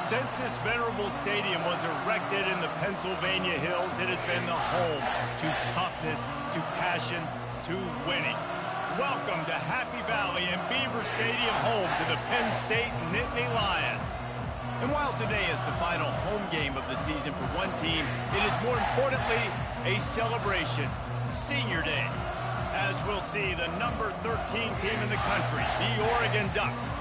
Since this venerable stadium was erected in the Pennsylvania Hills, it has been the home to toughness, to passion, to winning. Welcome to Happy Valley and Beaver Stadium, home to the Penn State Nittany Lions. And while today is the final home game of the season for one team, it is more importantly a celebration, Senior Day, as we'll see the number 13 team in the country, the Oregon Ducks,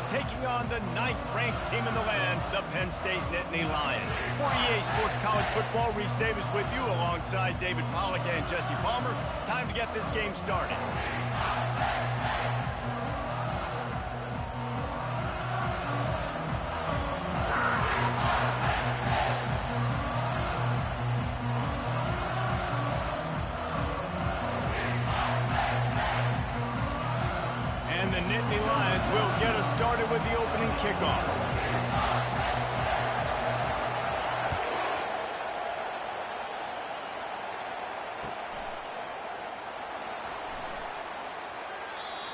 taking on the 9th-ranked team in the land, the Penn State Nittany Lions. For EA Sports College Football, Reese Davis with you alongside David Pollack and Jesse Palmer. Time to get this game started. And the Nittany Lions will get us started with the opening kickoff.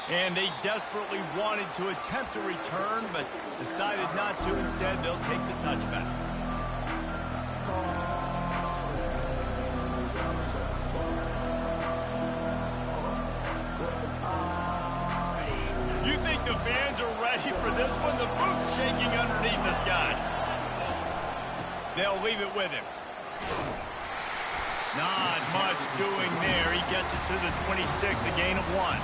And they desperately wanted to attempt a return, but decided not to. Instead, they'll take the touchback. You think the fans are ready for this one? The booth's shaking underneath us, guys. They'll leave it with him. Not much doing there. He gets it to the 26, a gain of 1.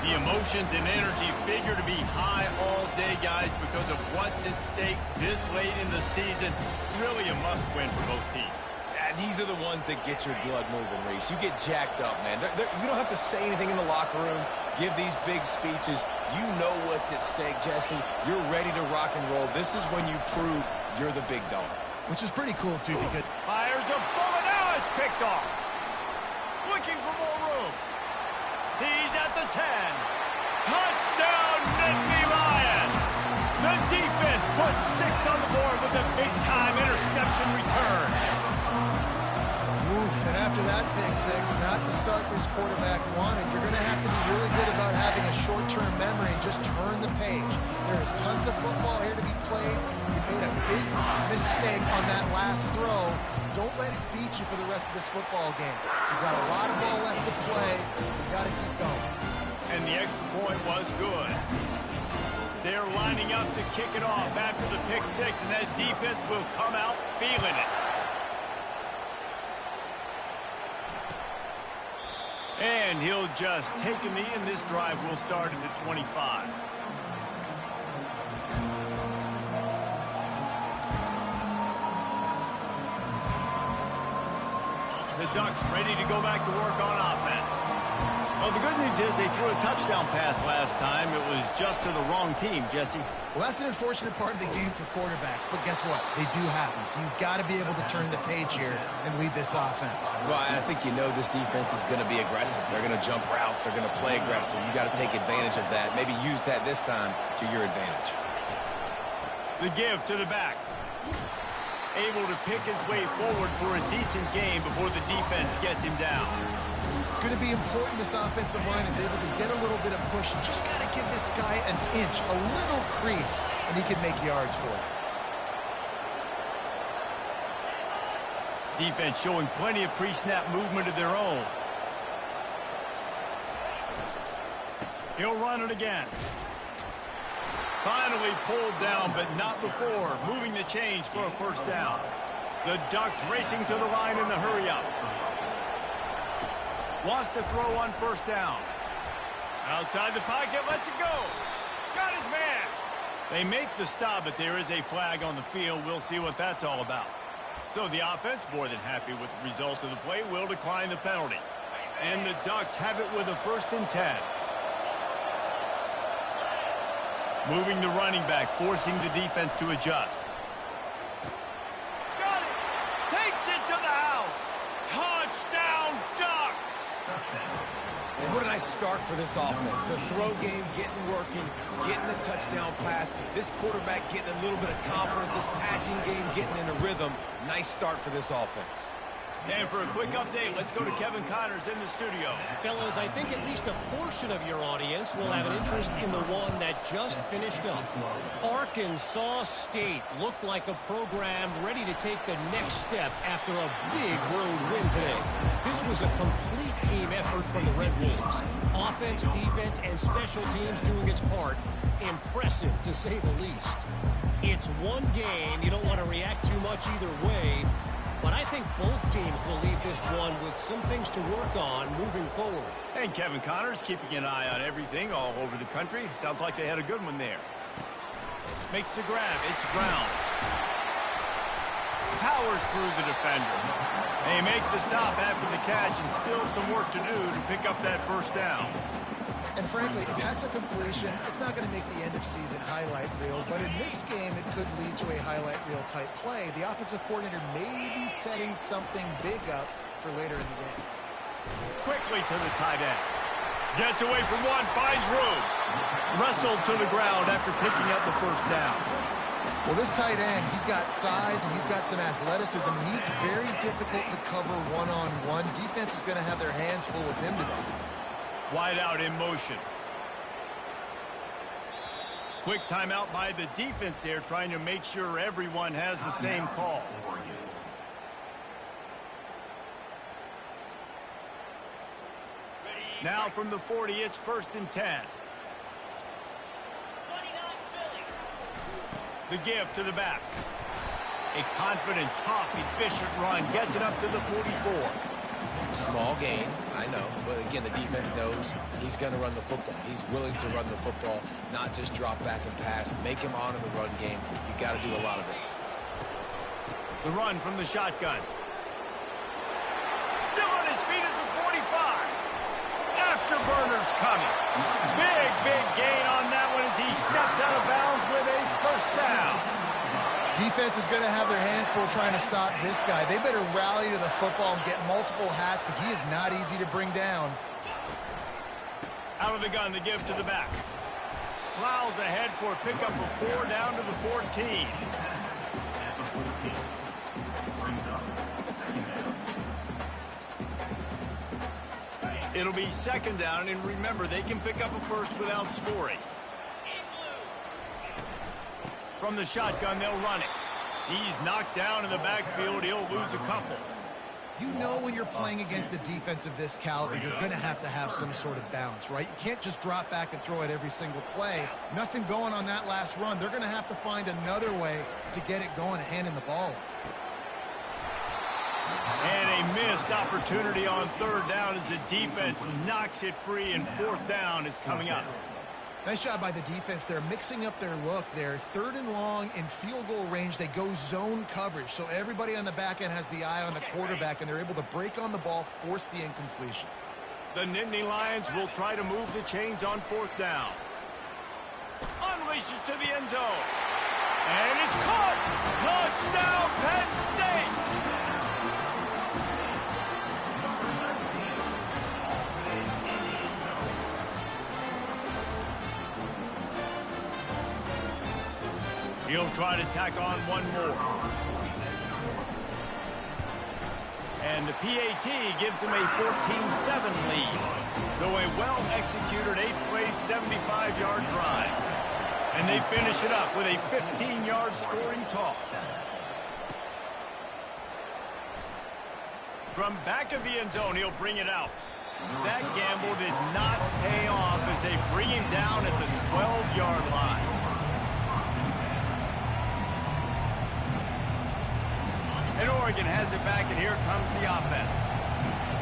The emotions and energy figure to be high all day, guys, because of what's at stake this late in the season. Really a must-win for both teams. These are the ones that get your blood moving, Reese. You get jacked up, man. You don't have to say anything in the locker room, give these big speeches. You know what's at stake, Jesse. You're ready to rock and roll. This is when you prove you're the big dog. Which is pretty cool, too, because... Fires a bullet. Now it's picked off. Looking for more room. He's at the 10. Touchdown, Nittany Lions. The defense puts 6 on the board with a big-time interception return. Oof, and after that pick six, not the start this quarterback wanted. You're going to have to be really good about having a short-term memory and just turn the page. There is tons of football here to be played. You made a big mistake on that last throw. Don't let it beat you for the rest of this football game. You've got a lot of ball left to play. You've got to keep going. And the extra point was good. They're lining up to kick it off after the pick six, and that defense will come out feeling it. And he'll just take a knee, and this drive will start at the 25. The Ducks ready to go back to work on offense. Well, the good news is they threw a touchdown pass last time. It was just to the wrong team, Jesse. Well, that's an unfortunate part of the game for quarterbacks, but guess what? They do happen, so you've got to be able to turn the page here and lead this offense. Well, I think you know this defense is going to be aggressive. They're going to jump routes. They're going to play aggressive. You got to take advantage of that. Maybe use that this time to your advantage. The give to the back. Able to pick his way forward for a decent game before the defense gets him down. It's going to be important this offensive line is able to get a little bit of push. You just got to give this guy an inch, a little crease, and he can make yards for it. Defense showing plenty of pre-snap movement of their own. He'll run it again. Finally pulled down, but not before. Moving the chains for a first down. The Ducks racing to the line in the hurry-up. Wants to throw on first down. Outside the pocket, lets it go. Got his man. They make the stop, but there is a flag on the field. We'll see what that's all about. So the offense, more than happy with the result of the play, will decline the penalty. And the Ducks have it with a 1st and 10. Moving the running back, forcing the defense to adjust. Got it! Takes it to the house! Touchdown, Ducks! And what a nice start for this offense. The throw game getting working, getting the touchdown pass. This quarterback getting a little bit of confidence. This passing game getting in a rhythm. Nice start for this offense. And for a quick update, let's go to Kevin Connors in the studio. Fellas, I think at least a portion of your audience will have an interest in the one that just finished up. Arkansas State looked like a program ready to take the next step after a big road win today. This was a complete team effort from the Red Wolves. Offense, defense, and special teams doing its part. Impressive, to say the least. It's one game. You don't want to react too much either way. But I think both teams will leave this one with some things to work on moving forward. And Kevin Connors keeping an eye on everything all over the country. Sounds like they had a good one there. Makes the grab. It's Brown. Powers through the defender. They make the stop after the catch, and still some work to do to pick up that first down. And frankly, if that's a completion, it's not going to make the end-of-season highlight reel. But in this game, it could lead to a highlight reel type play. The offensive coordinator may be setting something big up for later in the game. Quickly to the tight end. Gets away from one, finds room. Wrestled to the ground after picking up the first down. Well, this tight end, he's got size and he's got some athleticism. He's very difficult to cover one-on-one. Defense is going to have their hands full with him today. Wide out in motion. Quick timeout by the defense there, trying to make sure everyone has the same call. Now from the 40, it's 1st and 10. The give to the back. A confident, tough, efficient run gets it up to the 44. Small gain, I know, but again, the defense knows he's going to run the football. He's willing to run the football, not just drop back and pass, make him honor the run game. You got to do a lot of this. The run from the shotgun. Still on his feet at the 45. Afterburners coming. Big gain on that one as he steps out of bounds with a first down. Defense is going to have their hands full trying to stop this guy. They better rally to the football and get multiple hats because he is not easy to bring down. Out of the gun to give to the back. Plows ahead for a pickup of 4 down to the 14. It'll be 2nd down, and remember, they can pick up a first without scoring. From the shotgun, they'll run it. He's knocked down in the backfield. He'll lose a couple. You know when you're playing against a defense of this caliber, you're going to have some sort of balance, right? You can't just drop back and throw it every single play. Nothing going on that last run. They're going to have to find another way to get it going and handing the ball. And a missed opportunity on 3rd down as the defense knocks it free, and 4th down is coming up. Nice job by the defense. They're mixing up their look. They're 3rd and long in field goal range. They go zone coverage. So everybody on the back end has the eye on the quarterback, and they're able to break on the ball, force the incompletion. The Nittany Lions will try to move the chains on 4th down. Unleashes to the end zone. And it's caught. Touchdown, Penn State. He'll try to tack on one more. And the PAT gives him a 14-7 lead. So a well-executed 8th-place, 75-yard drive. And they finish it up with a 15-yard scoring toss. From back of the end zone, he'll bring it out. That gamble did not pay off as they bring him down at the 12-yard line. And Oregon has it back, and here comes the offense.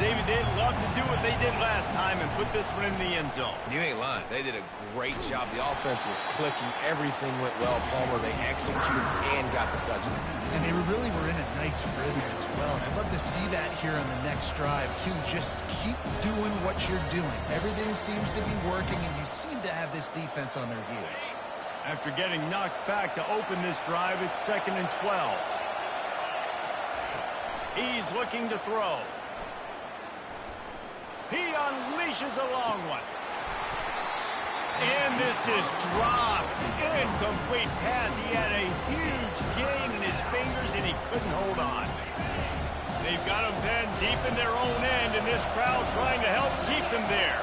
David, they'd love to do what they did last time and put this one in the end zone. You ain't lying. They did a great job. The offense was clicking. Everything went well. Palmer, they executed and got the touchdown. And they really were in a nice rhythm as well. And I'd love to see that here on the next drive, too. Just keep doing what you're doing. Everything seems to be working, and you seem to have this defense on their heels. After getting knocked back to open this drive, it's 2nd and 12. He's looking to throw. He unleashes a long one. And this is dropped. Incomplete pass. He had a huge gain in his fingers, and he couldn't hold on. They've got them then deep in their own end, and this crowd trying to help keep them there.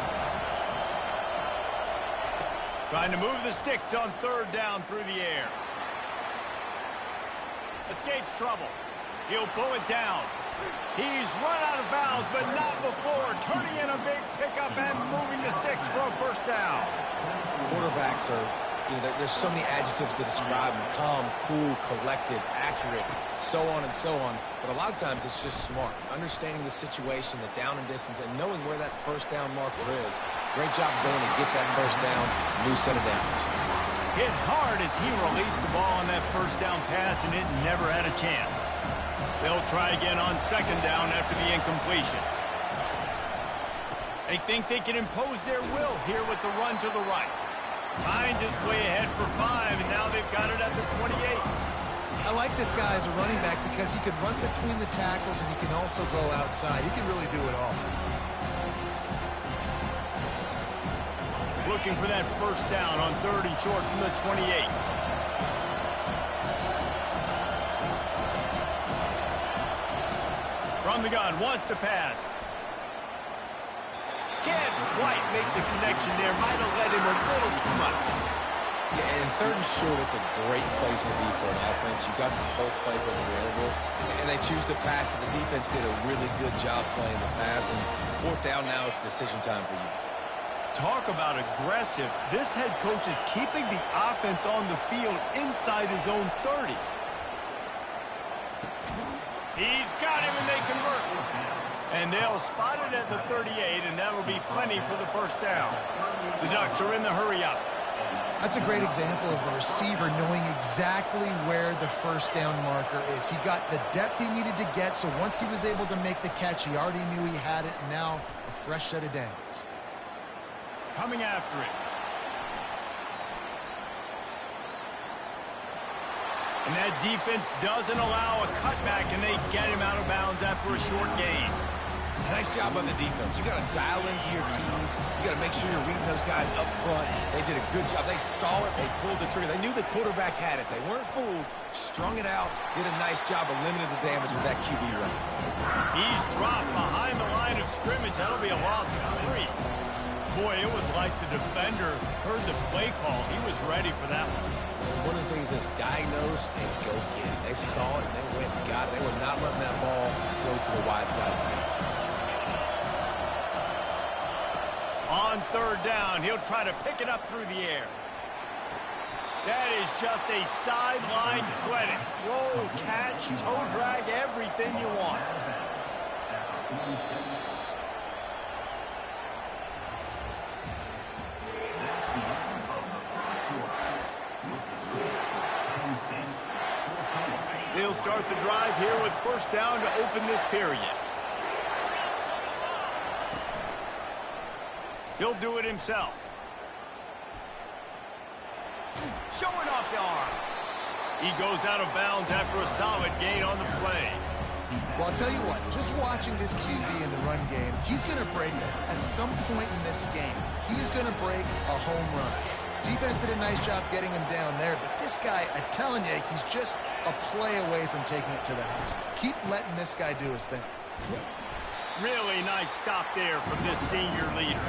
Trying to move the sticks on third down through the air. Escapes trouble. He'll pull it down. He's run out of bounds, but not before. Turning in a big pickup and moving the sticks for a first down. Quarterbacks are, there's so many adjectives to describe them. Calm, cool, collected, accurate, so on and so on. But a lot of times it's just smart. Understanding the situation, the down and distance, and knowing where that first down marker is. Great job going to get that first down, new set of downs. Hit hard as he released the ball on that first down pass, and it never had a chance. They'll try again on second down after the incompletion. They think they can impose their will here with the run to the right. Finds his way ahead for 5, and now they've got it at the 28. I like this guy as a running back because he can run between the tackles and he can also go outside. He can really do it all. Looking for that first down on 3rd and short from the 28. From the gun, wants to pass. Can't quite make the connection there. Might have led him a little too much. Yeah, and 3rd and short, it's a great place to be for an offense. You've got the whole playbook available, and they choose to pass it. The defense did a really good job playing the pass, and 4th down now, it's decision time for you. Talk about aggressive. This head coach is keeping the offense on the field inside his own 30. He's got him, and they convert. And they'll spot it at the 38, and that'll be plenty for the first down. The Ducks are in the hurry-up. That's a great example of the receiver knowing exactly where the first down marker is. He got the depth he needed to get, so once he was able to make the catch, he already knew he had it, and now a fresh set of downs. Coming after it. And that defense doesn't allow a cutback, and they get him out of bounds after a short gain. Nice job on the defense. You got to dial into your keys. You got to make sure you're reading those guys up front. They did a good job. They saw it. They pulled the trigger. They knew the quarterback had it. They weren't fooled. Strung it out. Did a nice job of limiting the damage with that QB run. He's dropped behind the line of scrimmage. That'll be a loss of 3. Boy, it was like the defender heard the play call. He was ready for that one. One of the things is diagnose and go get it. They saw it and they went and got it. They were not letting that ball go to the wide side of the field. On 3rd down, he'll try to pick it up through the air. That is just a sideline credit. Throw, catch, toe drag, everything you want. They'll start the drive here with first down to open this period. He'll do it himself. Showing off the arms. He goes out of bounds after a solid gain on the play. Well, I'll tell you what, just watching this QB in the run game, he's going to break at some point in this game. He's going to break a home run. Defense did a nice job getting him down there, but this guy, I'm telling you, he's just a play away from taking it to the house. Keep letting this guy do his thing. Really nice stop there from this senior leader.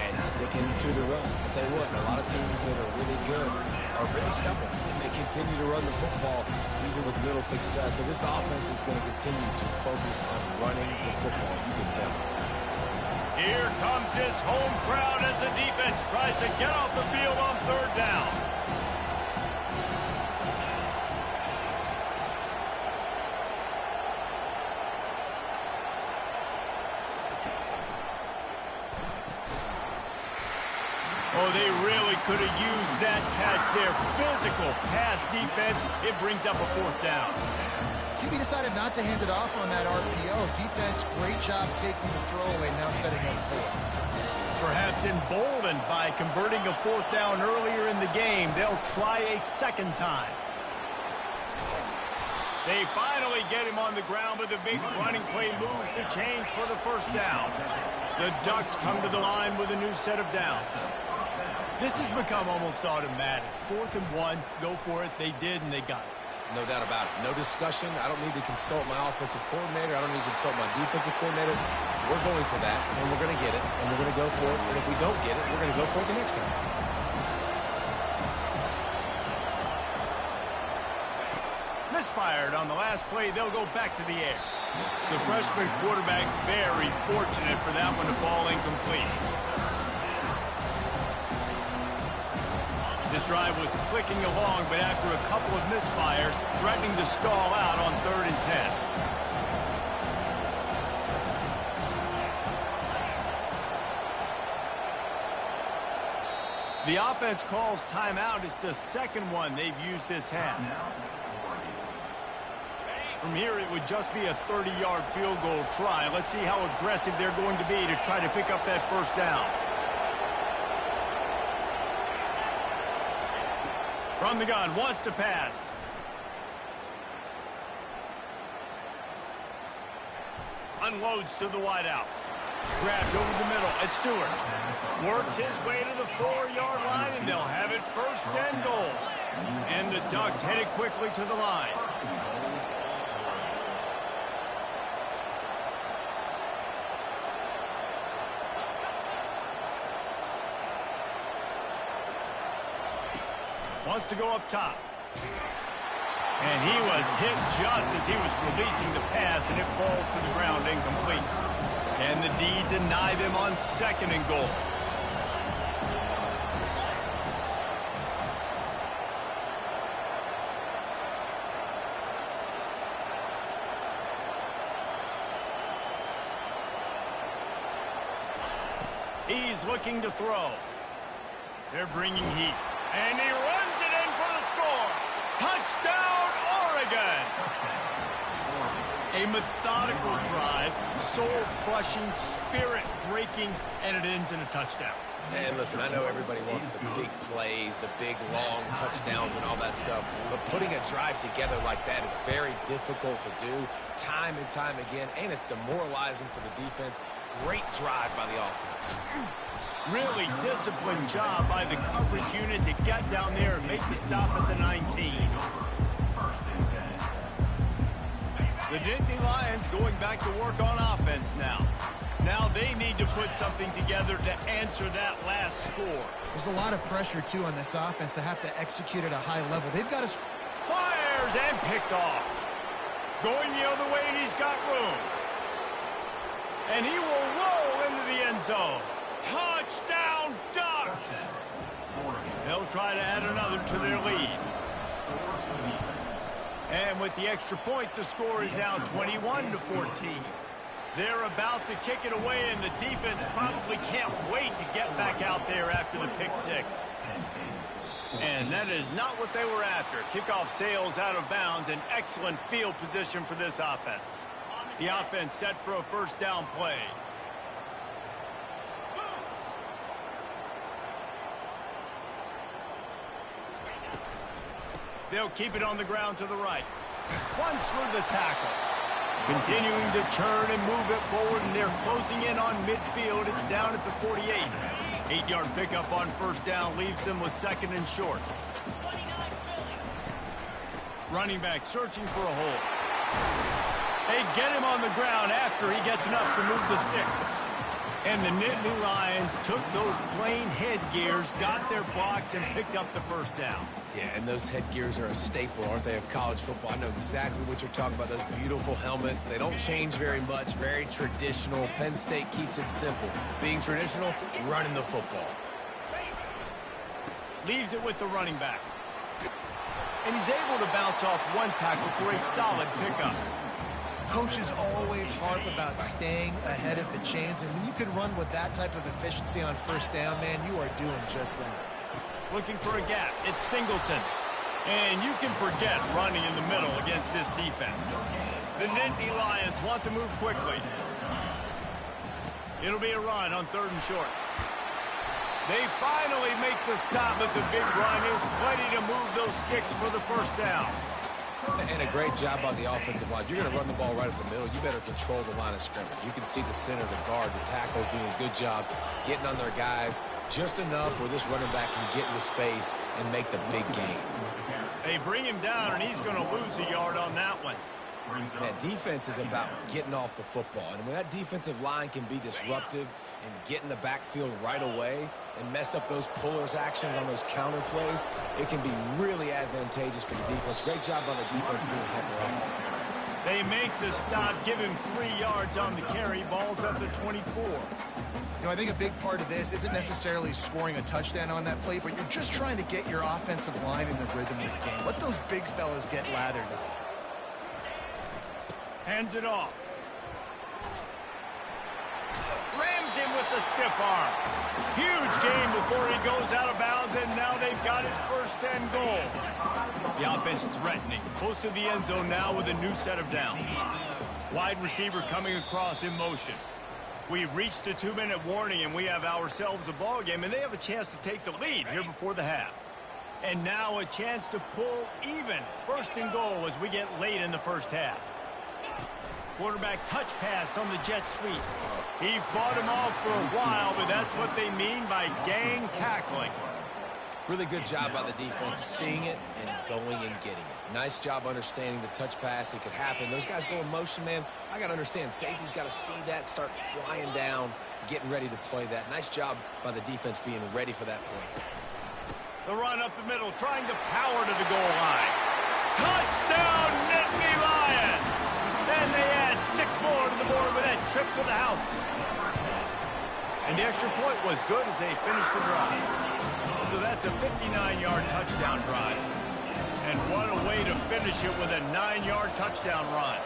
And sticking to the run. I'll tell you what, a lot of teams that are really good are really stubborn, and they continue to run the football even with little success. So this offense is going to continue to focus on running the football. You can tell. Here comes his home crowd as the defense tries to get off the field on 3rd down. Oh, they really could have used that catch there. Physical pass defense. It brings up a 4th down. QB decided not to hand it off on that RPO. Defense, great job taking the throwaway, now setting up 4. Perhaps emboldened by converting a 4th down earlier in the game, they'll try a second time. They finally get him on the ground, but the big running play moves to change for the first down. The Ducks come to the line with a new set of downs. This has become almost automatic. 4th and 1, go for it. They did, and they got it. No doubt about it. No discussion. I don't need to consult my offensive coordinator. I don't need to consult my defensive coordinator. We're going for that, and we're going to get it, and we're going to go for it. And if we don't get it, we're going to go for it the next time. Misfired on the last play. They'll go back to the air. The freshman quarterback very fortunate for that one to fall incomplete. This drive was clicking along, but after a couple of misfires, threatening to stall out on 3rd and 10. The offense calls timeout. It's the second one they've used this half. From here, it would just be a 30-yard field goal try. Let's see how aggressive they're going to be to try to pick up that first down. From the gun, wants to pass. Unloads to the wideout. Grabbed over the middle. It's Stewart. Works his way to the 4-yard line, and they'll have it 1st and goal. And the Ducks headed quickly to the line. Wants to go up top. And he was hit just as he was releasing the pass, and it falls to the ground incomplete. Can the D deny them on 2nd and goal? He's looking to throw. They're bringing heat. And he runs it in for the score. Touchdown, Oregon! A methodical drive, soul-crushing, spirit-breaking, and it ends in a touchdown. And listen, I know everybody wants the big plays, the big, long touchdowns and all that stuff, but putting a drive together like that is very difficult to do time and time again, and it's demoralizing for the defense. Great drive by the offense. Really disciplined job by the coverage unit to get down there and make the stop at the 19. The Nittany Lions going back to work on offense now. Now they need to put something together to answer that last score. There's a lot of pressure, too, on this offense to have to execute at a high level. They've got to... Fires and picked off. Going the other way, and he's got room. And he will roll into the end zone. Touchdown, Ducks! They'll try to add another to their lead. And with the extra point, the score is now 21-14. They're about to kick it away, and the defense probably can't wait to get back out there after the pick six. And that is not what they were after. Kickoff sails out of bounds, an excellent field position for this offense. The offense set for a 1st down play. They'll keep it on the ground to the right. Once for the tackle. Continuing to churn and move it forward, and they're closing in on midfield. It's down at the 48. 8-yard pickup on 1st down leaves them with 2nd and short. Running back searching for a hole. They get him on the ground after he gets enough to move the sticks. And the Nittany Lions took those plain headgears, got their blocks, and picked up the 1st down. Yeah, and those headgears are a staple, aren't they, of college football? I know exactly what you're talking about, those beautiful helmets. They don't change very much, very traditional. Penn State keeps it simple. Being traditional, running the football. Leaves it with the running back. And he's able to bounce off one tackle for a solid pickup. Coaches always harp about staying ahead of the chains, and when you can run with that type of efficiency on 1st down, man, you are doing just that. Looking for a gap. It's Singleton. And you can forget running in the middle against this defense. The Nittany Lions want to move quickly. It'll be a run on 3rd and short. They finally make the stop, but the big run is plenty to move those sticks for the 1st down. And a great job by the offensive line. You're going to run the ball right up the middle. You better control the line of scrimmage. You can see the center, the guard, the tackles doing a good job getting on their guys just enough where this running back can get into space and make the big game. They bring him down, and he's going to lose a yard on that one. Man, defense is about getting off the football. And when that defensive line can be disruptive and get in the backfield right away and mess up those pullers actions on those counter plays, it can be really advantageous for the defense. Great job by the defense being hyperactive. They make the stop, give him 3 yards on the carry. Ball's up to 24. You know, I think a big part of this isn't necessarily scoring a touchdown on that play, but you're just trying to get your offensive line in the rhythm of the game. Let those big fellas get lathered up. Hands it off. Rams him with the stiff arm. Huge game before he goes out of bounds, and now they've got it 1st and goal. The offense threatening. Close to the end zone now with a new set of downs. Wide receiver coming across in motion. We've reached the 2-minute warning, and we have ourselves a ball game, and they have a chance to take the lead here before the half. And now a chance to pull even. 1st and goal as we get late in the first half. Quarterback touch pass on the jet sweep. He fought him off for a while, but that's what they mean by gang tackling. Really good job by the defense seeing it and going and getting it. Nice job understanding the touch pass. It could happen. Those guys go in motion, man. I got to understand. Safety's got to see that, start flying down, getting ready to play that. Nice job by the defense being ready for that play. The run up the middle, trying to power to the goal line. Touchdown, Nittany Lions! And they add 6 more to the board with that trip to the house. And the extra point was good as they finished the drive. So that's a 59-yard touchdown drive. And what a way to finish it with a 9-yard touchdown run.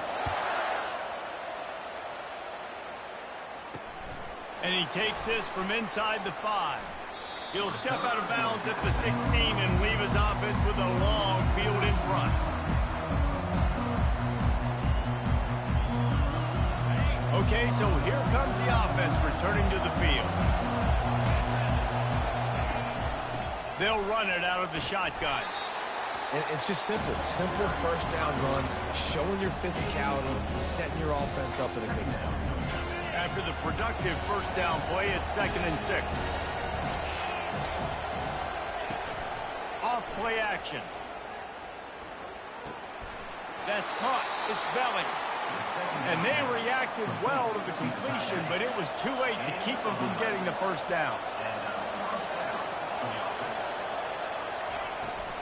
And he takes this from inside the 5. He'll step out of bounds at the 16 and leave his offense with a long field in front. Okay, so here comes the offense returning to the field. They'll run it out of the shotgun. And it's just simple. Simple 1st down run, showing your physicality, setting your offense up in a good spot. After the productive 1st down play, it's 2nd and 6. Off play action. That's caught. It's Belling. And they reacted well to the completion, but it was too late to keep them from getting the 1st down.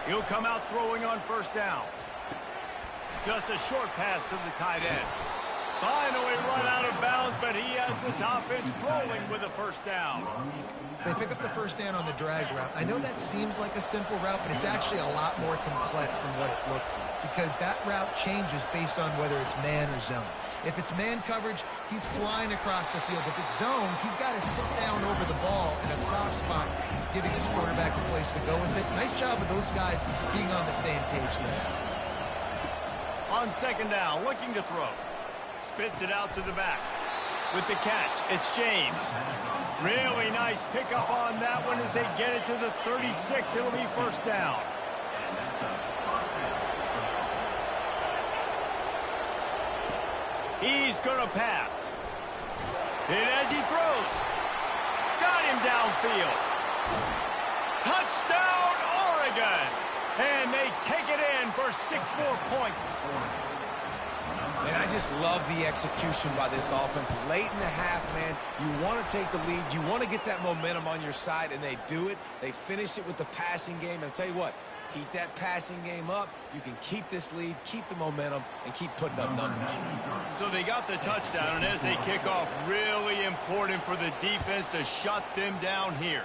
He'll come out throwing on 1st down. Just a short pass to the tight end. Finally run out of bounds, but he has this offense rolling with a 1st down. They pick up the 1st down on the drag route. I know that seems like a simple route, but it's actually a lot more complex than what it looks like because that route changes based on whether it's man or zone. If it's man coverage, he's flying across the field. If it's zone, he's got to sit down over the ball in a soft spot, giving his quarterback a place to go with it. Nice job of those guys being on the same page there. On 2nd down, looking to throw. Spits it out to the back. With the catch, it's James. Really nice pickup on that one as they get it to the 36. It'll be 1st down. He's going to pass. And as he throws, got him downfield. Touchdown, Oregon! And they take it in for 6 more points. And I just love the execution by this offense. Late in the half, man, you want to take the lead. You want to get that momentum on your side, and they do it. They finish it with the passing game. And I'll tell you what, keep that passing game up. You can keep this lead, keep the momentum, and keep putting up numbers. So they got the touchdown, and as they kick off, really important for the defense to shut them down here.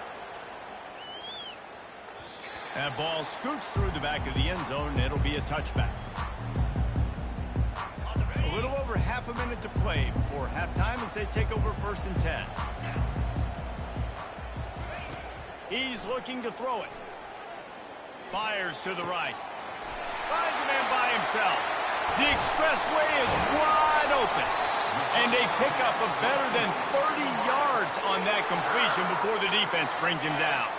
That ball scoots through the back of the end zone, and it'll be a touchback. A little over half a minute to play before halftime as they take over 1st and 10. He's looking to throw it. Fires to the right. Finds a man by himself. The expressway is wide open. And they pick up a better than 30 yards on that completion before the defense brings him down.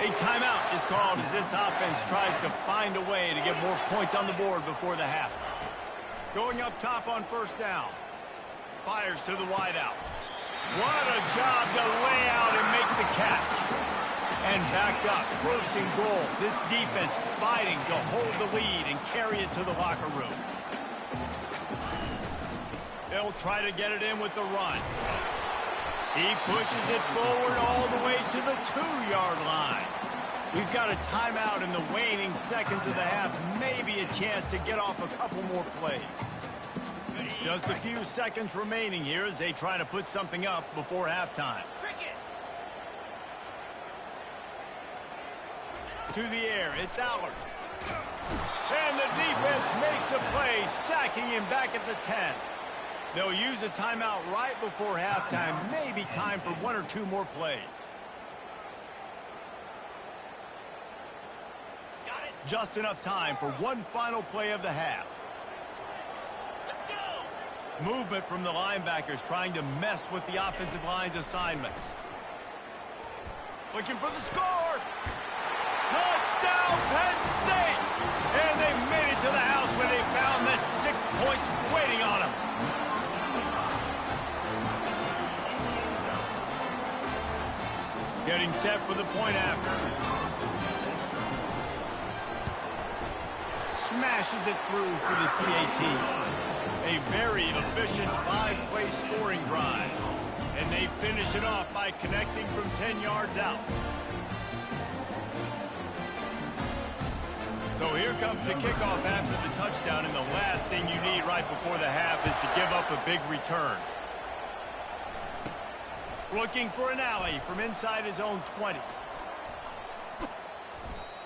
A timeout is called as this offense tries to find a way to get more points on the board before the half. Going up top on 1st down. Fires to the wideout. What a job to lay out and make the catch. And backed up, first and goal. This defense fighting to hold the lead and carry it to the locker room. They'll try to get it in with the run. He pushes it forward all the way to the 2-yard line. We've got a timeout in the waning seconds of the half. Maybe a chance to get off a couple more plays. Just a few seconds remaining here as they try to put something up before halftime. To the air, it's Allard. And the defense makes a play, sacking him back at the 10. They'll use a timeout right before halftime. Maybe time for 1 or 2 more plays. Just enough time for one final play of the half. Let's go. Movement from the linebackers trying to mess with the offensive line's assignments. Looking for the score. Touchdown, Penn State! And they made it to the house when they found that 6 points waiting on them. Getting set for the point after. Smashes it through for the PAT. A very efficient 5-play scoring drive. And they finish it off by connecting from 10 yards out. So here comes the kickoff after the touchdown, and the last thing you need right before the half is to give up a big return. Looking for an alley from inside his own 20.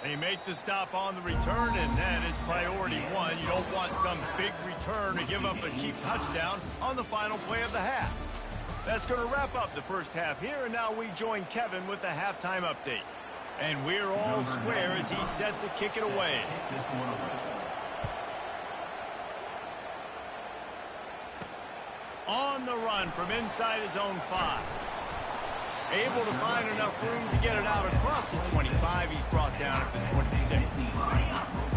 They make the stop on the return, and that is priority 1. You don't want some big return to give up a cheap touchdown on the final play of the half. That's going to wrap up the first half here, and now we join Kevin with the halftime update. And we're all square as he's set to kick it away. On the run from inside his own 5. Able to find enough room to get it out across the 25. He's brought down at the 26.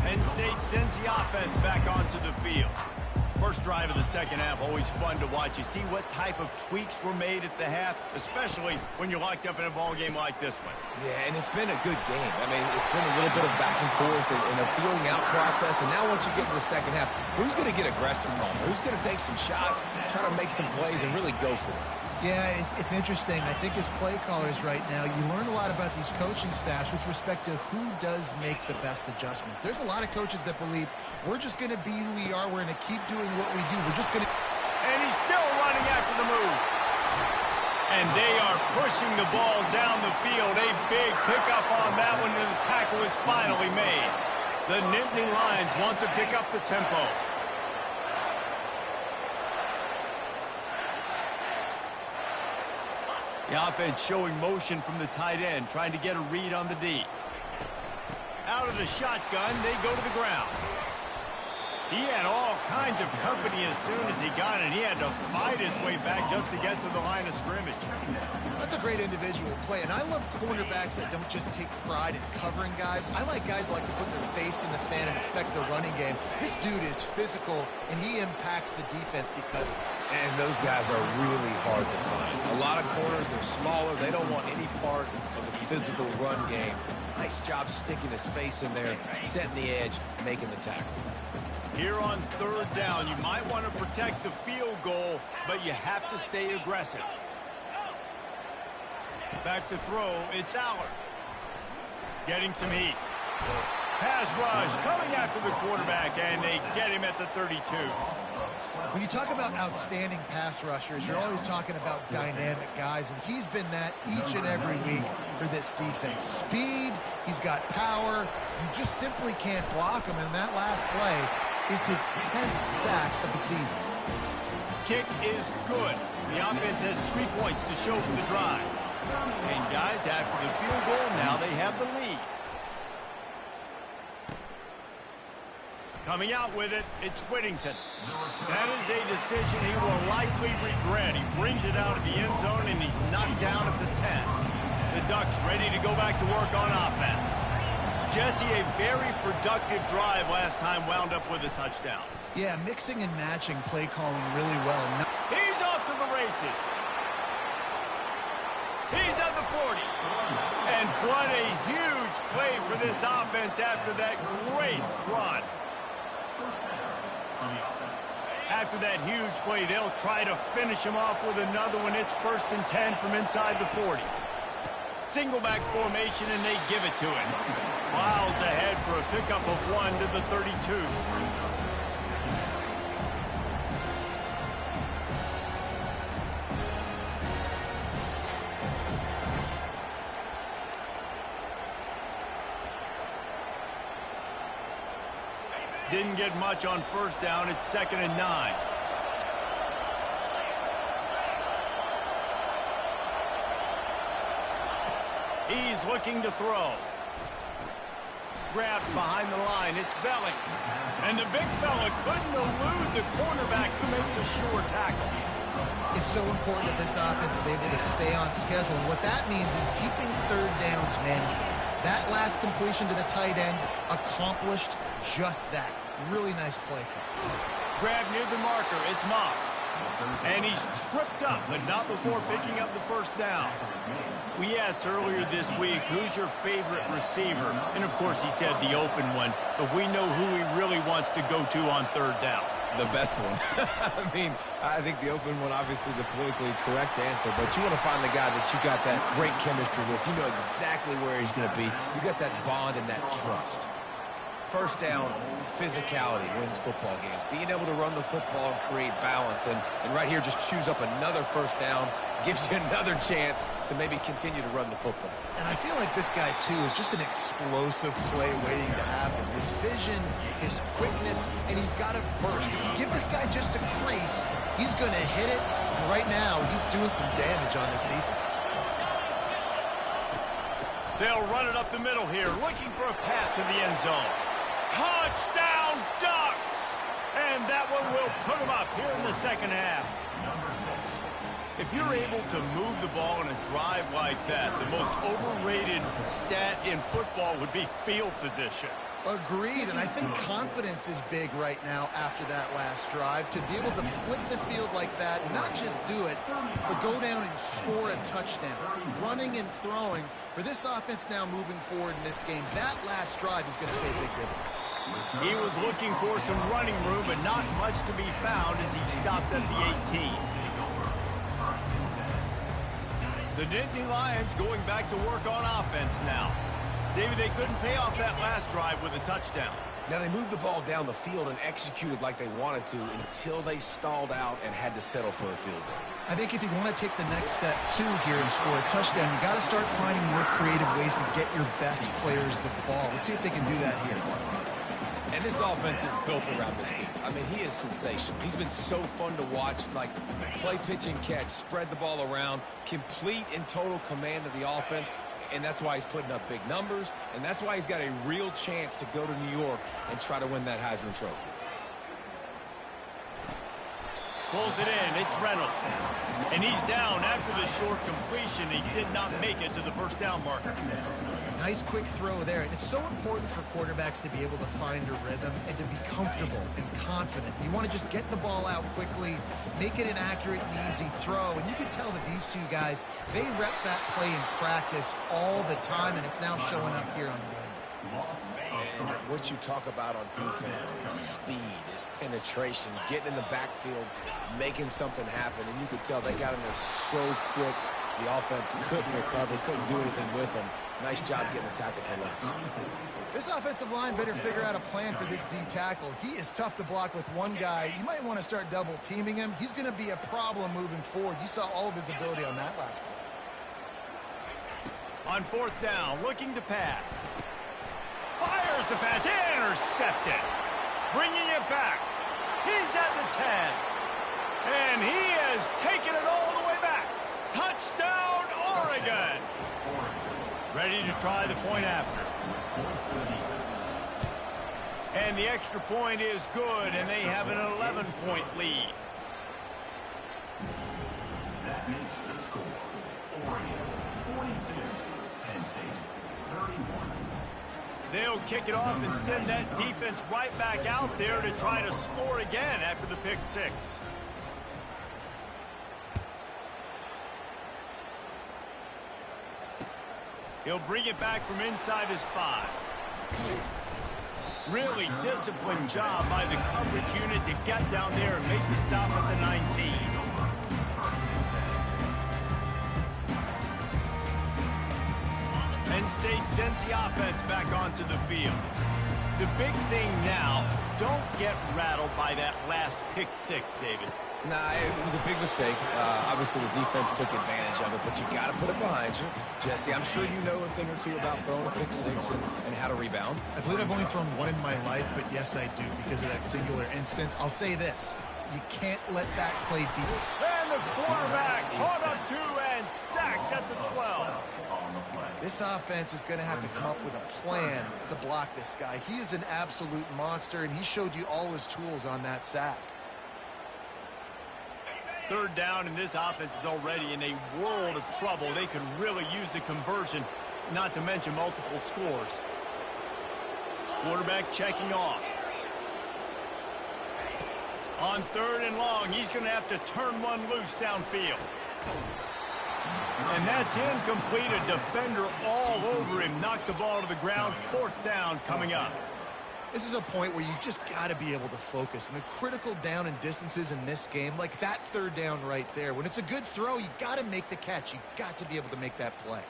Penn State sends the offense back onto the field. First drive of the second half, always fun to watch. You see what type of tweaks were made at the half, especially when you're locked up in a ball game like this one. Yeah, and it's been a good game. I mean, it's been a little bit of back and forth and a feeling out process. And now once you get in the second half, who's going to get aggressive from it? Who's going to take some shots, try to make some plays, and really go for it? Yeah, it's interesting. I think as play callers right now, you learn a lot about these coaching staffs with respect to who does make the best adjustments. There's a lot of coaches that believe we're just going to be who we are. We're going to keep doing what we do. We're just going to... And he's still running after the move. And they are pushing the ball down the field. A big pickup on that one, and the tackle is finally made. The Nittany Lions want to pick up the tempo. The offense showing motion from the tight end, trying to get a read on the D. Out of the shotgun, they go to the ground. He had all kinds of company as soon as he got it. He had to fight his way back just to get to the line of scrimmage. That's a great individual play, and I love cornerbacks that don't just take pride in covering guys. I like guys that like to put their face in the fan and affect the running game. This dude is physical, and he impacts the defense because of it. And those guys are really hard to find. A lot of corners, they're smaller. They don't want any part of the physical run game. Nice job sticking his face in there, setting the edge, making the tackle. Here on third down, you might want to protect the field goal, but you have to stay aggressive. Back to throw, it's Allard. Getting some heat. Pass rush, coming after the quarterback, and they get him at the 32. When you talk about outstanding pass rushers, you're always talking about dynamic guys, and he's been that each and every week for this defense. Speed, he's got power, you just simply can't block him, and that last play is his 10th sack of the season. Kick is good. The offense has 3 points to show for the drive. And guys, after the field goal, now they have the lead. Coming out with it, it's Whittington. That is a decision he will likely regret. He brings it out of the end zone, and he's knocked down at the 10. The Ducks ready to go back to work on offense. Jesse, a very productive drive last time, wound up with a touchdown. Yeah, mixing and matching play calling really well. He's off to the races. He's at the 40. And what a huge play for this offense after that great run. After that huge play, they'll try to finish him off with another one. It's 1st and 10 from inside the 40. Single back formation, and they give it to him. Miles ahead for a pickup of 1 to the 32. Didn't get much on 1st down. It's 2nd and 9. He's looking to throw. Grabbed behind the line. It's Velling. And the big fella couldn't elude the cornerback who makes a sure tackle. It's so important that this offense is able to stay on schedule. And what that means is keeping 3rd downs manageable. That last completion to the tight end accomplished just that. Really nice play. Grabbed near the marker. It's Moss. And he's tripped up, but not before picking up the 1st down. We asked earlier this week, who's your favorite receiver? And, of course, he said the open one. But we know who he really wants to go to on 3rd down. The best one. I mean, I think the open one, obviously the politically correct answer, but you want to find the guy that you got that great chemistry with. You know exactly where he's going to be. You got that bond and that trust. 1st down, physicality wins football games. Being able to run the football and create balance. And right here, just choose up another 1st down, gives you another chance to maybe continue to run the football. And I feel like this guy, too, is just an explosive play waiting to happen. His vision, his quickness, and he's got a burst. If you give this guy just a crease, he's going to hit it. And right now, he's doing some damage on this defense. They'll run it up the middle here, looking for a path to the end zone. Touchdown, Ducks! And that one will put them up here in the 2nd half. If you're able to move the ball in a drive like that, the most overrated stat in football would be field position. Agreed, and I think confidence is big right now after that last drive. To be able to flip the field like that, not just do it, but go down and score a touchdown. Running and throwing, for this offense now moving forward in this game, that last drive is going to pay big dividends. He was looking for some running room, but not much to be found as he stopped at the 18. The Nittany Lions going back to work on offense now. David, they couldn't pay off that last drive with a touchdown. Now, they moved the ball down the field and executed like they wanted to until they stalled out and had to settle for a field goal. I think if you want to take the next step, too, here and score a touchdown, you got to start finding more creative ways to get your best players the ball. Let's see if they can do that here. And this offense is built around this team. I mean, he is sensational. He's been so fun to watch, like play, pitch, and catch, spread the ball around, complete and total command of the offense. And that's why he's putting up big numbers, and that's why he's got a real chance to go to New York and try to win that Heisman Trophy. Pulls it in. It's Reynolds. And he's down after the short completion. He did not make it to the 1st down marker. Nice quick throw there. And it's so important for quarterbacks to be able to find a rhythm and to be comfortable and confident. You want to just get the ball out quickly, make it an accurate and easy throw. And you can tell that these two guys, they rep that play in practice all the time, and it's now showing up here on game. And what you talk about on defense is speed, is penetration, getting in the backfield, making something happen. And you could tell they got in there so quick, the offense couldn't recover, couldn't do anything with them. Nice job getting the tackle for loss. This offensive line better figure out a plan for this D tackle. He is tough to block with one guy. You might want to start double teaming him. He's going to be a problem moving forward. You saw all of his ability on that last play. On 4th down, looking to pass. Fires the pass, intercepted. Bringing it back. He's at the 10. And he has taken it all the way back. Touchdown, Oregon. Ready to try the point after. And the extra point is good, and they have an 11-point lead. That makes the score. Oregon 42, Penn State 31. They'll kick it off and send that defense right back out there to try to score again after the pick six. He'll bring it back from inside his 5. Really disciplined job by the coverage unit to get down there and make the stop at the 19. Penn State sends the offense back onto the field. The big thing now, don't get rattled by that last pick 6, David. Nah, it was a big mistake. Obviously, the defense took advantage of it, but you got to put it behind you. Jesse, I'm sure you know a thing or two about throwing a pick 6 and how to rebound. I believe I've only thrown one in my life, but yes, I do because of that singular instance. I'll say this. You can't let that play be. And the quarterback caught up 2 and sacked at the 12. This offense is going to have to come up with a plan to block this guy. He is an absolute monster, and he showed you all his tools on that sack. 3rd down, and this offense is already in a world of trouble. They could really use a conversion, not to mention multiple scores. Quarterback checking off. On 3rd and long, he's going to have to turn one loose downfield. And that's incomplete. A defender all over him. Knocked the ball to the ground. 4th down coming up. This is a point where you just got to be able to focus. And the critical down and distances in this game, like that 3rd down right there, when it's a good throw, you got to make the catch. You got to be able to make that play.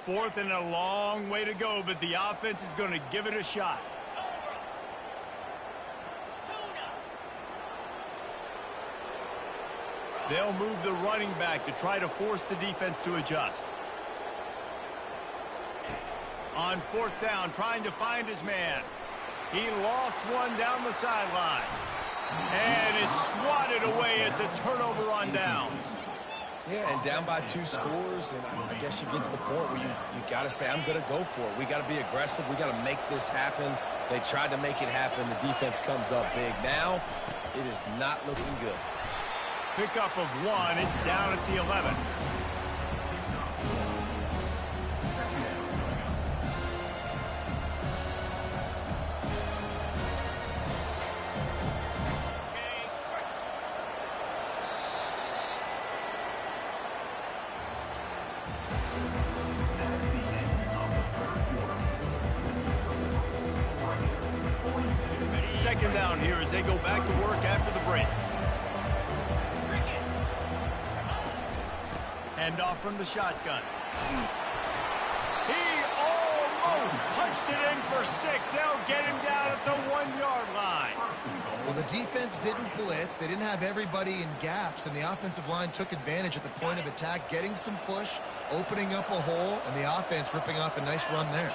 4th and a long way to go, but the offense is going to give it a shot. They'll move the running back to try to force the defense to adjust. On 4th down, trying to find his man. He lost one down the sideline. And it's swatted away. It's a turnover on downs. Yeah, and down by 2 scores, and I guess you get to the point where you got to say, I'm going to go for it. We got to be aggressive. We got to make this happen. They tried to make it happen. The defense comes up big. Now, it is not looking good. Pickup of 1. It's down at the 11. Second down here as they go back to work after the break. Hand off from the shotgun. He almost punched it in for 6. They'll get him down at the 1-yard line. Well, the defense didn't blitz. They didn't have everybody in gaps, and the offensive line took advantage at the point of attack, getting some push, opening up a hole, and the offense ripping off a nice run there.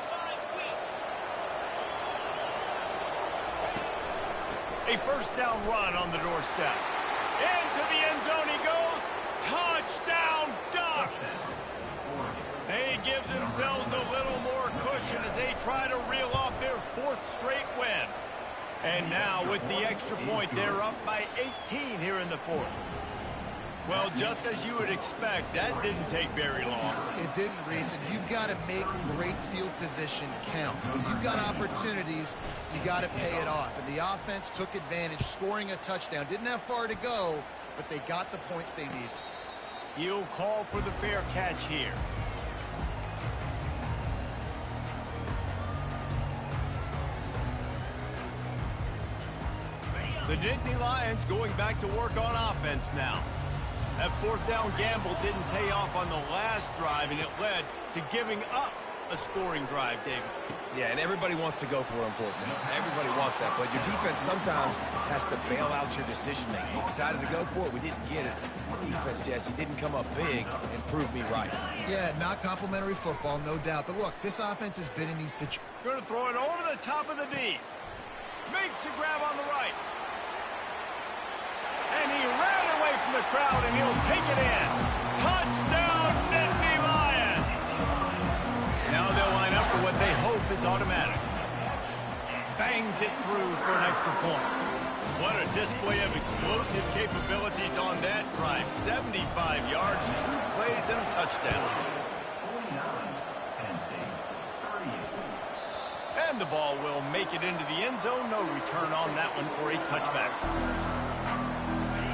A 1st down run on the doorstep. Into the end zone he goes. Touchdown, Ducks! They give themselves a little more cushion as they try to reel off their 4th straight win. And now with the extra point, they're up by 18 here in the 4th. Well, just as you would expect, that didn't take very long. It didn't, Reese, and you've got to make great field position count. When you've got opportunities, you got to pay it off. And the offense took advantage, scoring a touchdown. Didn't have far to go, but they got the points they needed. He'll call for the fair catch here. The Nittany Lions going back to work on offense now. That 4th down gamble didn't pay off on the last drive, and it led to giving up a scoring drive, David. Yeah, and everybody wants to go for it on 4th down. Everybody wants that, but your defense sometimes has to bail out your decision-making. You decided to go for it. We didn't get it. The defense, Jesse, didn't come up big and prove me right. Yeah, not complimentary football, no doubt. But look, this offense has been in these situations. Going to throw it over the top of the D. Makes the grab on the right. And he ran away from the crowd, and he'll take it in. Touchdown, Nittany Lions! Now they'll line up for what they hope is automatic. Bangs it through for an extra point. What a display of explosive capabilities on that drive. 75 yards, 2 plays, and a touchdown. And the ball will make it into the end zone. No return on that one for a touchback.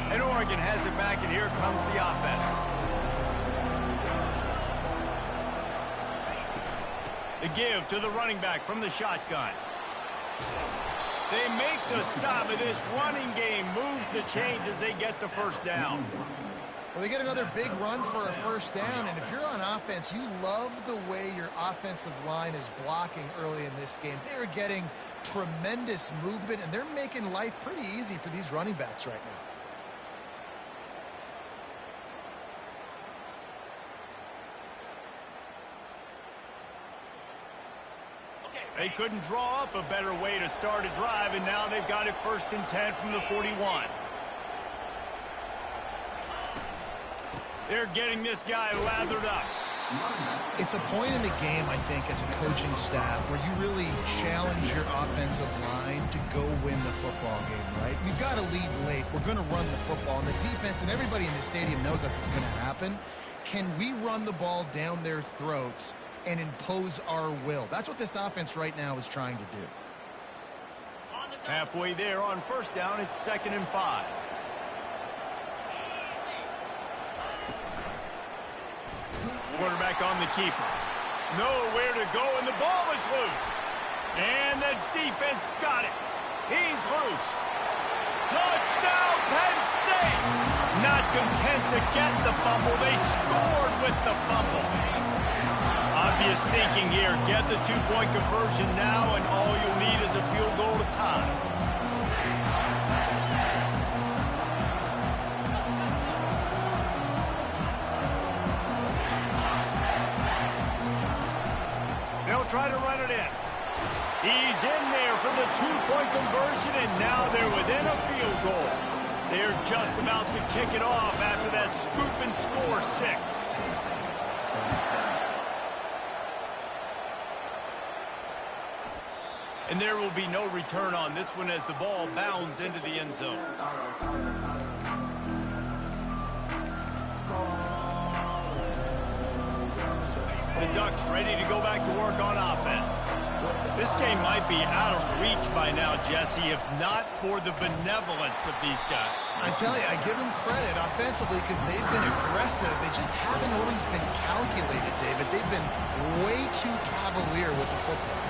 And Oregon has it back, and here comes the offense. The give to the running back from the shotgun. They make the stop, and this running game moves the chains as they get the first down. Well, they get another big run for a first down, and if you're on offense, you love the way your offensive line is blocking early in this game. They're getting tremendous movement, and they're making life pretty easy for these running backs right now. They couldn't draw up a better way to start a drive, and now they've got it 1st and 10 from the 41. They're getting this guy lathered up. It's a point in the game, I think, as a coaching staff where you really challenge your offensive line to go win the football game, right? We've got to lead late. We're going to run the football, and the defense and everybody in the stadium knows that's what's going to happen. Can we run the ball down their throats and impose our will? That's what this offense right now is trying to do. Halfway there on first down, it's 2nd and 5. Quarterback on the keeper. Nowhere to go, and the ball is loose. And the defense got it. He's loose. Touchdown, Penn State! Not content to get the fumble, they scored with the fumble. Obvious thinking here. Get the 2-point conversion now, and all you'll need is a field goal to tie. They'll try to run it in. He's in there for the 2-point conversion, and now they're within a field goal. They're just about to kick it off after that scoop and score 6. And there will be no return on this one as the ball bounds into the end zone. The Ducks ready to go back to work on offense. This game might be out of reach by now, Jesse, if not for the benevolence of these guys. I tell you, I give them credit offensively because they've been aggressive. They just haven't always been calculated, David. They've been way too cavalier with the football.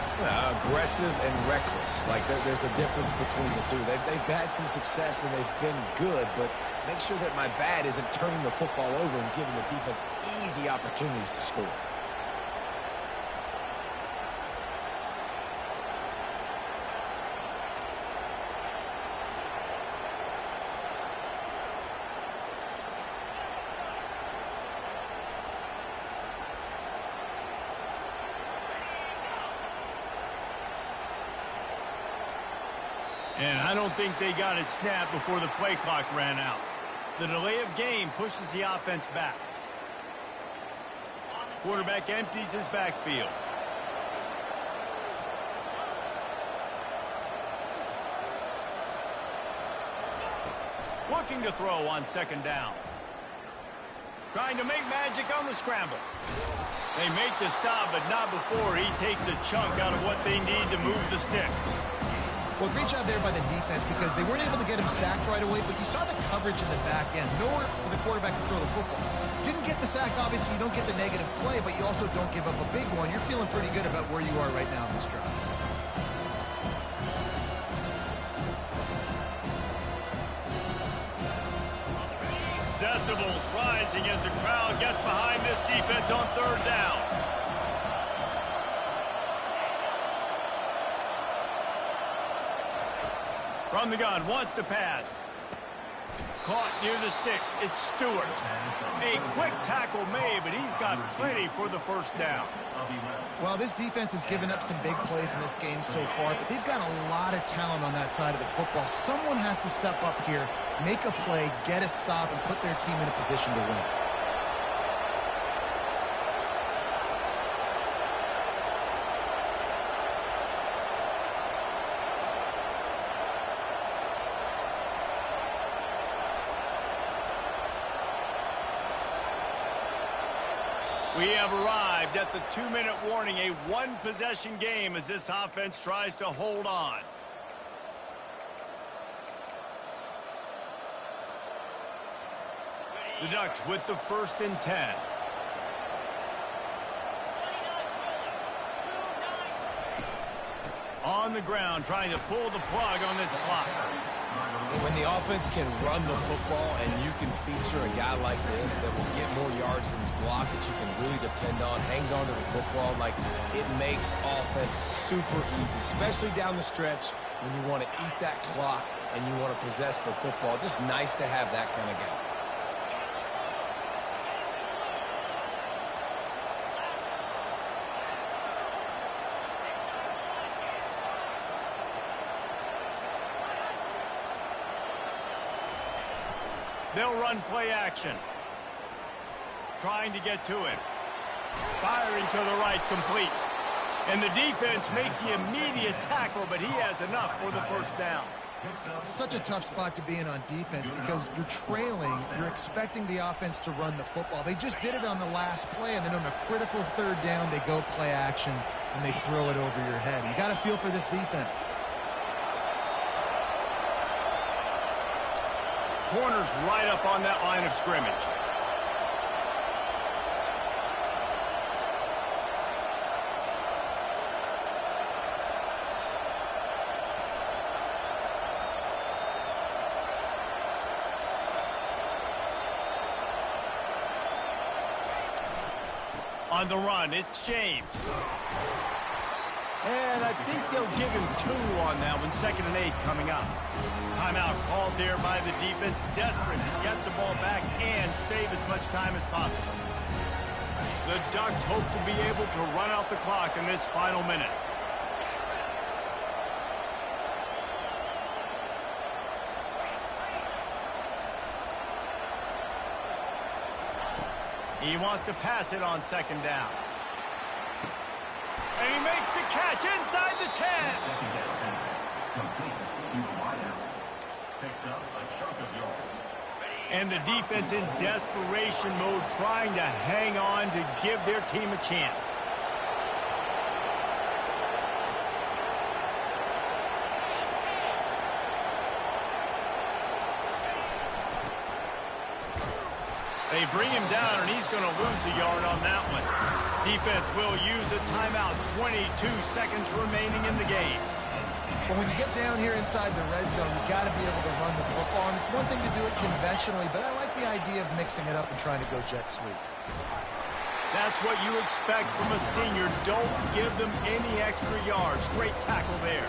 Aggressive and reckless. Like, there's a difference between the two. They've had some success and they've been good, but make sure that my bad isn't turning the football over and giving the defense easy opportunities to score. And I don't think they got it snapped before the play clock ran out. The delay of game pushes the offense back. Quarterback empties his backfield. Looking to throw on 2nd down. Trying to make magic on the scramble. They make the stop, but not before he takes a chunk out of what they need to move the sticks. Well, great job there by the defense because they weren't able to get him sacked right away, but you saw the coverage in the back end. Nowhere for the quarterback to throw the football. Didn't get the sack, obviously you don't get the negative play, but you also don't give up a big one. You're feeling pretty good about where you are right now in this drive. Decibels rising as the crowd gets behind this defense on 3rd down. From the gun, wants to pass. Caught near the sticks. It's Stewart. A quick tackle made, but he's got plenty for the first down. Well, this defense has given up some big plays in this game so far, but they've got a lot of talent on that side of the football. Someone has to step up here, make a play, get a stop, and put their team in a position to win. We have arrived at the 2-minute warning, a one-possession game as this offense tries to hold on. The Ducks with the 1st and 10. On the ground, trying to pull the plug on this clock. And when the offense can run the football and you can feature a guy like this that will get more yards than his block that you can really depend on, hangs on to the football, like it makes offense super easy, especially down the stretch when you want to eat that clock and you want to possess the football. Just nice to have that kind of guy. They'll run play action. Trying to get to him. Firing to the right, complete. And the defense makes the immediate tackle, but he has enough for the first down. Such a tough spot to be in on defense because you're trailing. You're expecting the offense to run the football. They just did it on the last play, and then on a critical third down, they go play action, and they throw it over your head. You got to feel for this defense. Corner's right up on that line of scrimmage. On the run, it's James. And I think they'll give him 2 on that one. 2nd and 8 coming up. Timeout called there by the defense. Desperate to get the ball back and save as much time as possible. The Ducks hope to be able to run out the clock in this final minute. He wants to pass it on 2nd down. And he makes the catch inside the 10. And the defense in desperation mode, trying to hang on to give their team a chance. They bring him down, and he's going to lose a yard on that one. Defense will use a timeout. 22 seconds remaining in the game. But when you get down here inside the red zone, you got to be able to run the football. And it's one thing to do it conventionally, but I like the idea of mixing it up and trying to go jet sweep. That's what you expect from a senior. Don't give them any extra yards. Great tackle there.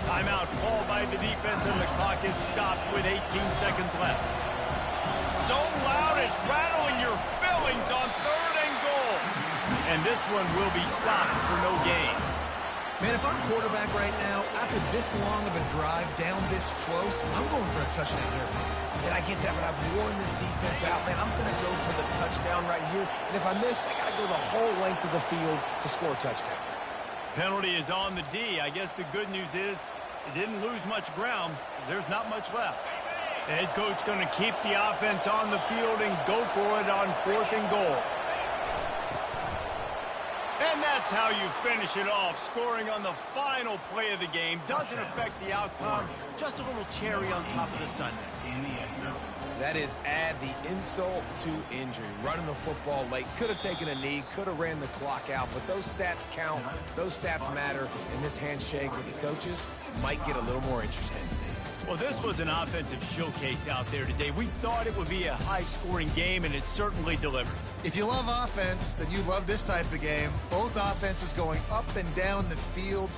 Timeout called by the defense, and the clock is stopped with 18 seconds left. So loud it's rattling your fillings on 3rd and goal. And this one will be stopped for no gain. Man, if I'm quarterback right now, after this long of a drive down this close, I'm going for a touchdown here. And I get that, but I've worn this defense out, man. I'm going to go for the touchdown right here. And if I miss, they got to go the whole length of the field to score a touchdown. Penalty is on the D. I guess the good news is it didn't lose much ground. There's not much left. The head coach going to keep the offense on the field and go for it on 4th and goal. And that's how you finish it off. Scoring on the final play of the game doesn't affect the outcome. Just a little cherry on top of the sundae. That is add the insult to injury. Running the football late. Could have taken a knee. Could have ran the clock out. But those stats count. Those stats matter. And this handshake with the coaches might get a little more interesting. Well, this was an offensive showcase out there today. We thought it would be a high-scoring game, and it certainly delivered. If you love offense, then you love this type of game. Both offenses going up and down the field.